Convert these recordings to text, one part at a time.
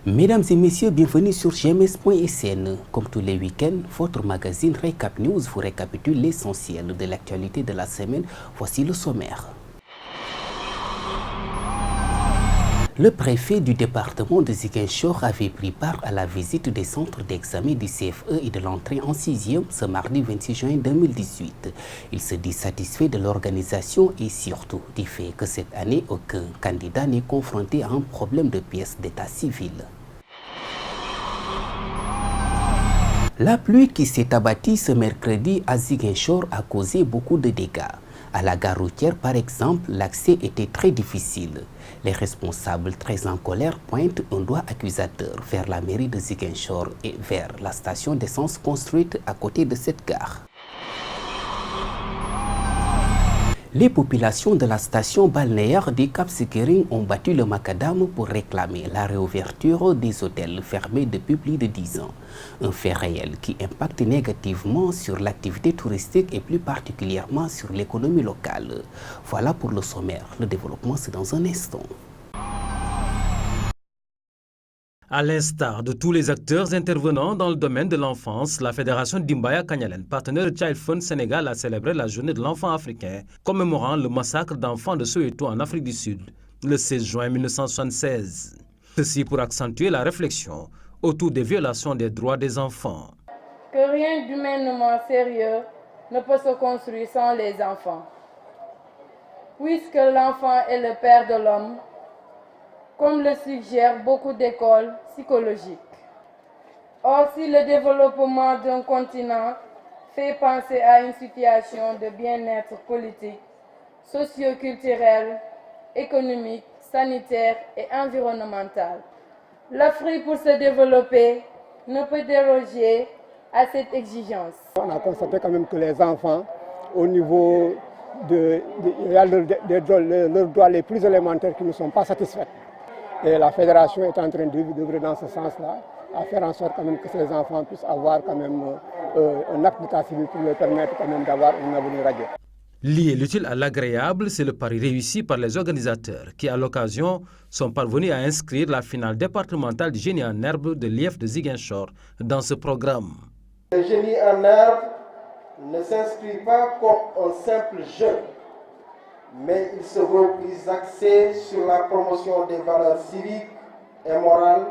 Mesdames et messieurs, bienvenue sur gms.sn. Comme tous les week-ends, votre magazine Recap News vous récapitule l'essentiel de l'actualité de la semaine. Voici le sommaire. Le préfet du département de Ziguinchor avait pris part à la visite des centres d'examen du CFE et de l'entrée en 6e ce mardi 26 juin 2018. Il se dit satisfait de l'organisation et surtout du fait que cette année, aucun candidat n'est confronté à un problème de pièces d'état civil. La pluie qui s'est abattue ce mercredi à Ziguinchor a causé beaucoup de dégâts. À la gare routière, par exemple, l'accès était très difficile. Les responsables, très en colère, pointent un doigt accusateur vers la mairie de Ziguinchor et vers la station d'essence construite à côté de cette gare. Les populations de la station balnéaire du Cap Skirring ont battu le macadam pour réclamer la réouverture des hôtels fermés depuis plus de 10 ans. Un fait réel qui impacte négativement sur l'activité touristique et plus particulièrement sur l'économie locale. Voilà pour le sommaire. Le développement, c'est dans un instant. À l'instar de tous les acteurs intervenant dans le domaine de l'enfance, la Fédération Dimbaya Kanyalen, partenaire de Child Fund Sénégal, a célébré la journée de l'enfant africain, commémorant le massacre d'enfants de Soweto en Afrique du Sud, le 16 juin 1976. Ceci pour accentuer la réflexion autour des violations des droits des enfants. Que rien d'humainement sérieux ne peut se construire sans les enfants. Puisque l'enfant est le père de l'homme, comme le suggèrent beaucoup d'écoles psychologiques. Or, si le développement d'un continent fait penser à une situation de bien-être politique, socio-culturel, économique, sanitaire et environnemental, l'Afrique, pour se développer, ne peut déroger à cette exigence. On a constaté quand même que les enfants, au niveau leurs droits les plus élémentaires qui ne sont pas satisfaits. Et la fédération est en train d'œuvrer dans ce sens-là, à faire en sorte quand même que ces enfants puissent avoir quand même un acte d'état civil pour leur permettre quand même d'avoir un avenir radieux. Lier l'utile à l'agréable, c'est le pari réussi par les organisateurs qui, à l'occasion, sont parvenus à inscrire la finale départementale du génie en herbe de l'IEF de Ziguinchor dans ce programme. Le génie en herbe ne s'inscrit pas comme un simple jeu, mais il se veut plus axé sur la promotion des valeurs civiques et morales,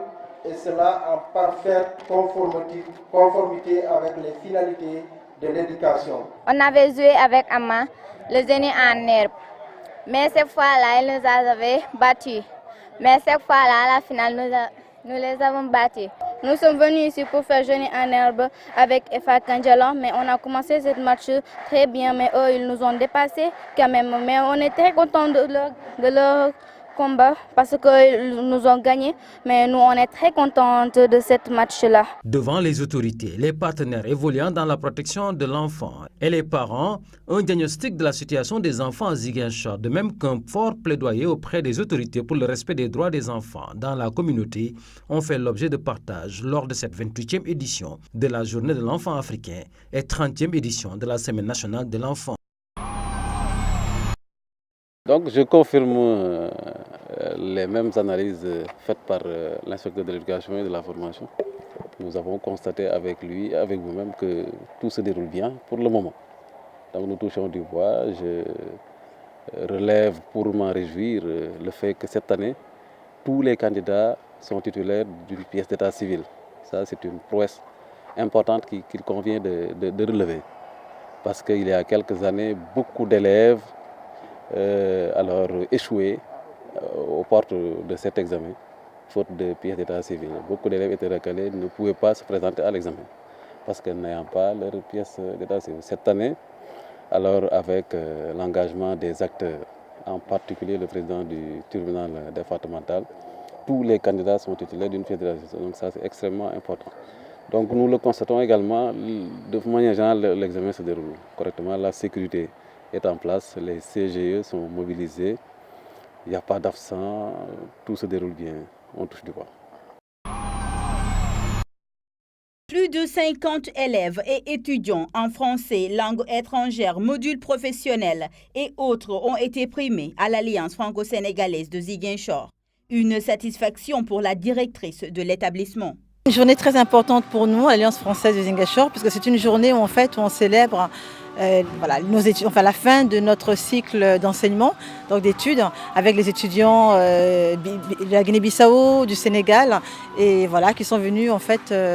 et cela en parfaite conformité avec les finalités de l'éducation. On avait joué avec Amma le génie en herbe, mais cette fois-là, il nous avait battus. Mais cette fois-là, à la finale, nous les avons battus. Nous sommes venus ici pour faire génie en herbe avec Efa Kanjalan, mais on a commencé cette match très bien, mais eux, ils nous ont dépassés quand même. Mais on est très contents de leur combat parce qu'ils nous ont gagné, mais nous, on est très contents de cette match-là. Devant les autorités, les partenaires évoluant dans la protection de l'enfant et les parents, un diagnostic de la situation des enfants à Ziguinchor, de même qu'un fort plaidoyer auprès des autorités pour le respect des droits des enfants dans la communauté, ont fait l'objet de partage lors de cette 28e édition de la Journée de l'enfant africain et 30e édition de la Semaine nationale de l'enfant. Donc je confirme les mêmes analyses faites par l'inspecteur de l'éducation et de la formation. Nous avons constaté avec lui et avec vous-même que tout se déroule bien pour le moment. Donc nous touchons du bois. Je relève pour m'en réjouir le fait que cette année, tous les candidats sont titulaires d'une pièce d'état civil. Ça, c'est une prouesse importante qu'il convient de relever. Parce qu'il y a quelques années, beaucoup d'élèves alors échoué aux portes de cet examen, faute de pièces d'état civil. Beaucoup d'élèves étaient recalés, ne pouvaient pas se présenter à l'examen parce qu'ils n'ayant pas leur pièce d'état civil. Cette année, alors avec l'engagement des acteurs, en particulier le président du tribunal départemental, tous les candidats sont titulaires d'une pièce d'état civil. Donc ça, c'est extrêmement important. Donc nous le constatons également, de manière générale, l'examen se déroule correctement, la sécurité est en place, les CGE sont mobilisés, il n'y a pas d'absent, tout se déroule bien, on touche du bois. Plus de 50 élèves et étudiants en français, langue étrangère, modules professionnels et autres ont été primés à l'Alliance franco-sénégalaise de Ziguinchor. Une satisfaction pour la directrice de l'établissement. Une journée très importante pour nous, l'Alliance française de Ziguinchor, puisque c'est une journée où on célèbre nos études, la fin de notre cycle d'enseignement, donc d'études, avec les étudiants de la Guinée-Bissau, du Sénégal, et qui sont venus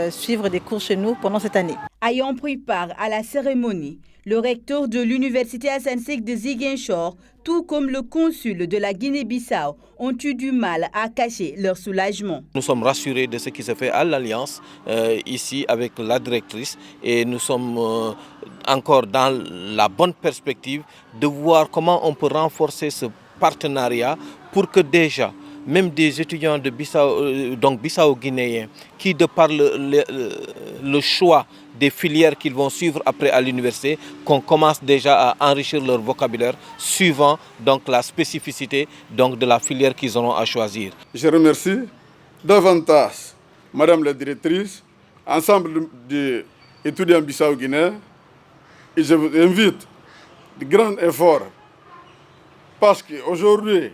suivre des cours chez nous pendant cette année. Ayant pris part à la cérémonie, le recteur de l'université Assane Seck de Ziguinchor, tout comme le consul de la Guinée-Bissau, ont eu du mal à cacher leur soulagement. Nous sommes rassurés de ce qui se fait à l'Alliance, ici avec la directrice, et nous sommes encore dans la bonne perspective de voir comment on peut renforcer ce partenariat pour que déjà, même des étudiants de Bissau-Guinéens, qui de par le choix des filières qu'ils vont suivre après à l'université, qu'on commence déjà à enrichir leur vocabulaire suivant la spécificité de la filière qu'ils auront à choisir. Je remercie davantage Madame la directrice, ensemble des étudiants bissau-guinéens, et je vous invite de grands efforts parce qu'aujourd'hui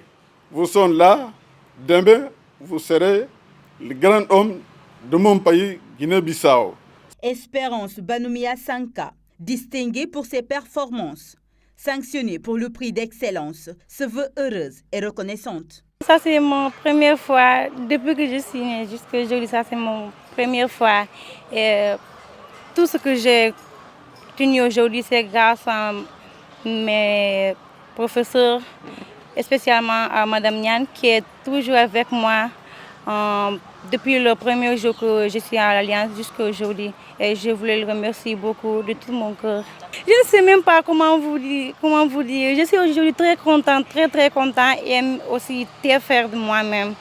vous êtes là, demain vous serez le grand homme de mon pays, Guinée-Bissau. Espérance Banoumia Sanka, distinguée pour ses performances, sanctionnée pour le prix d'excellence, se veut heureuse et reconnaissante. Ça c'est ma première fois, depuis que je suis née jusqu'à aujourd'hui, ça c'est ma première fois. Et tout ce que j'ai tenu aujourd'hui, c'est grâce à mes professeurs, spécialement à Madame Niane, qui est toujours avec moi depuis le premier jour que je suis à l'Alliance jusqu'à aujourd'hui. Et je voulais le remercier beaucoup de tout mon cœur. Je ne sais même pas comment vous dire. Je suis aujourd'hui très contente, très contente et aussi très fière de moi-même.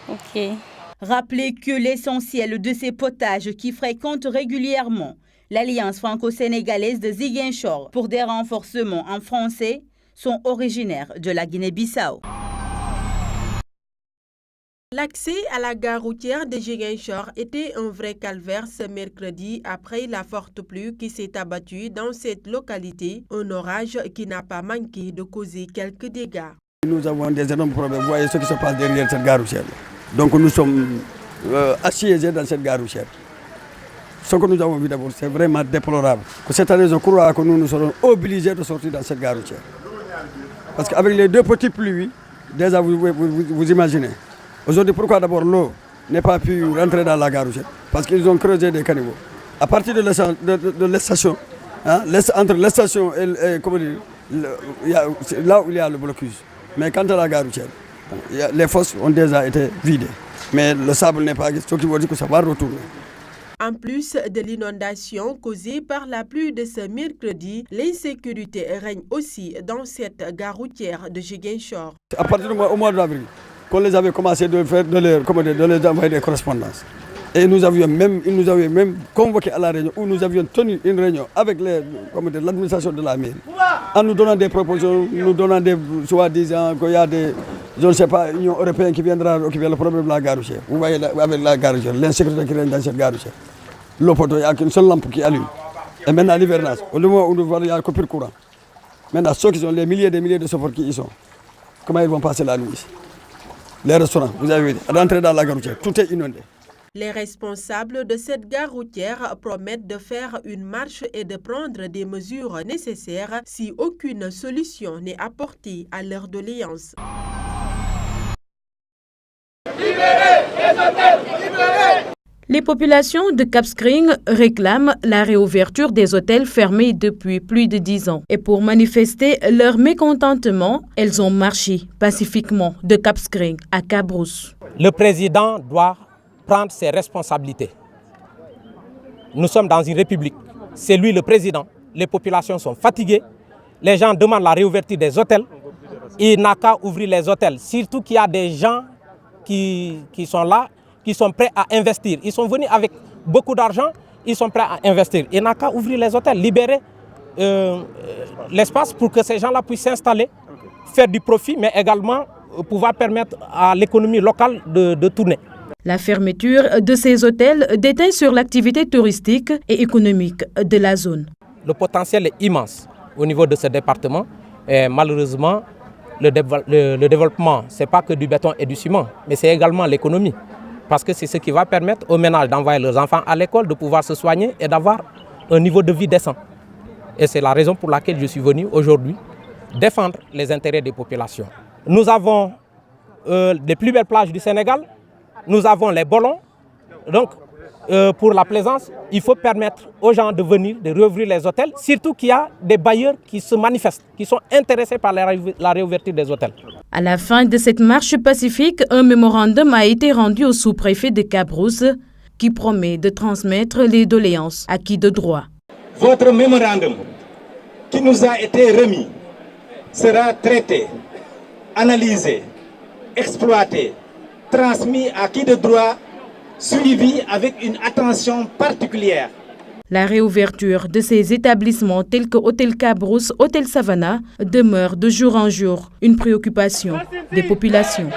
Okay. Rappelez que l'essentiel de ces potages qui fréquentent régulièrement l'Alliance franco-sénégalaise de Ziguinchor pour des renforcements en français sont originaires de la Guinée-Bissau. L'accès à la gare routière de Ziguinchor était un vrai calvaire ce mercredi après la forte pluie qui s'est abattue dans cette localité, un orage qui n'a pas manqué de causer quelques dégâts. Nous avons des énormes problèmes. Vous voyez ce qui se passe derrière cette gare routière. Donc nous sommes assiégés dans cette gare routière. Ce que nous avons vu d'abord, c'est vraiment déplorable. Cette année, je crois que nous serons obligés de sortir dans cette gare routière. Parce qu'avec les deux petites pluies, déjà vous imaginez. Aujourd'hui, pourquoi d'abord l'eau n'est pas pu rentrer dans la gare routière? Parce qu'ils ont creusé des caniveaux. À partir de la station, entre la station et comment dire, là où il y a le blocus. Mais quant à la gare routière, les fosses ont déjà été vidées. Mais le sable n'est pas, ce qui veut dire que ça va retourner. En plus de l'inondation causée par la pluie de ce mercredi, l'insécurité règne aussi dans cette gare routière de Ziguinchor. À partir du mois d'avril, qu'on les avait commencé de les envoyer des correspondances. Et ils nous avaient même convoqué à la réunion où nous avions tenu une réunion avec l'administration de la mairie en nous donnant des propositions, nous donnant des soi-disant qu'il y a des, je ne sais pas, Union européenne qui viendra occuper le problème de la gare routière. Vous voyez avec la gare routière, l'insécurité qui règne dans cette gare routière. L'eau poteau, il n'y a qu'une seule lampe qui allume. Et maintenant à l'hivernage, au moment où nous voyons il y a coupure de courant. Maintenant ceux qui sont les milliers et des milliers de chauffeurs qui y sont, comment ils vont passer la nuit ici? Les restaurants, vous avez vu, rentrer dans la gare routière, tout est inondé. Les responsables de cette gare routière promettent de faire une marche et de prendre des mesures nécessaires si aucune solution n'est apportée à leur doléance. Les populations de Cap Skirring réclament la réouverture des hôtels fermés depuis plus de 10 ans. Et pour manifester leur mécontentement, elles ont marché pacifiquement de Cap Skirring à Cabrousse. Le président doit prendre ses responsabilités. Nous sommes dans une république. C'est lui le président. Les populations sont fatiguées. Les gens demandent la réouverture des hôtels. Il n'a qu'à ouvrir les hôtels. Surtout qu'il y a des gens qui sont là, qui sont prêts à investir. Ils sont venus avec beaucoup d'argent, ils sont prêts à investir. Il n'a qu'à ouvrir les hôtels, libérer l'espace pour que ces gens-là puissent s'installer, faire du profit, mais également pouvoir permettre à l'économie locale de tourner. La fermeture de ces hôtels déteint sur l'activité touristique et économique de la zone. Le potentiel est immense au niveau de ce département. Et malheureusement, le développement, ce n'est pas que du béton et du ciment, mais c'est également l'économie. Parce que c'est ce qui va permettre aux ménages d'envoyer leurs enfants à l'école, de pouvoir se soigner et d'avoir un niveau de vie décent. Et c'est la raison pour laquelle je suis venu aujourd'hui défendre les intérêts des populations. Nous avons les plus belles plages du Sénégal, nous avons les Bolons. Donc, pour la plaisance, il faut permettre aux gens de venir, de rouvrir les hôtels, surtout qu'il y a des bailleurs qui se manifestent, qui sont intéressés par la réouverture des hôtels. À la fin de cette marche pacifique, un mémorandum a été rendu au sous-préfet de Cap-Rousse qui promet de transmettre les doléances acquis de droit. Votre mémorandum qui nous a été remis sera traité, analysé, exploité, transmis à qui de droit, suivi avec une attention particulière. La réouverture de ces établissements tels que Hôtel Cap-Rousse, Hôtel Savannah demeure de jour en jour une préoccupation des populations.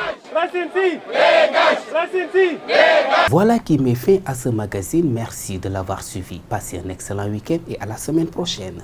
Voilà qui met fin à ce magazine. Merci de l'avoir suivi. Passez un excellent week-end et à la semaine prochaine.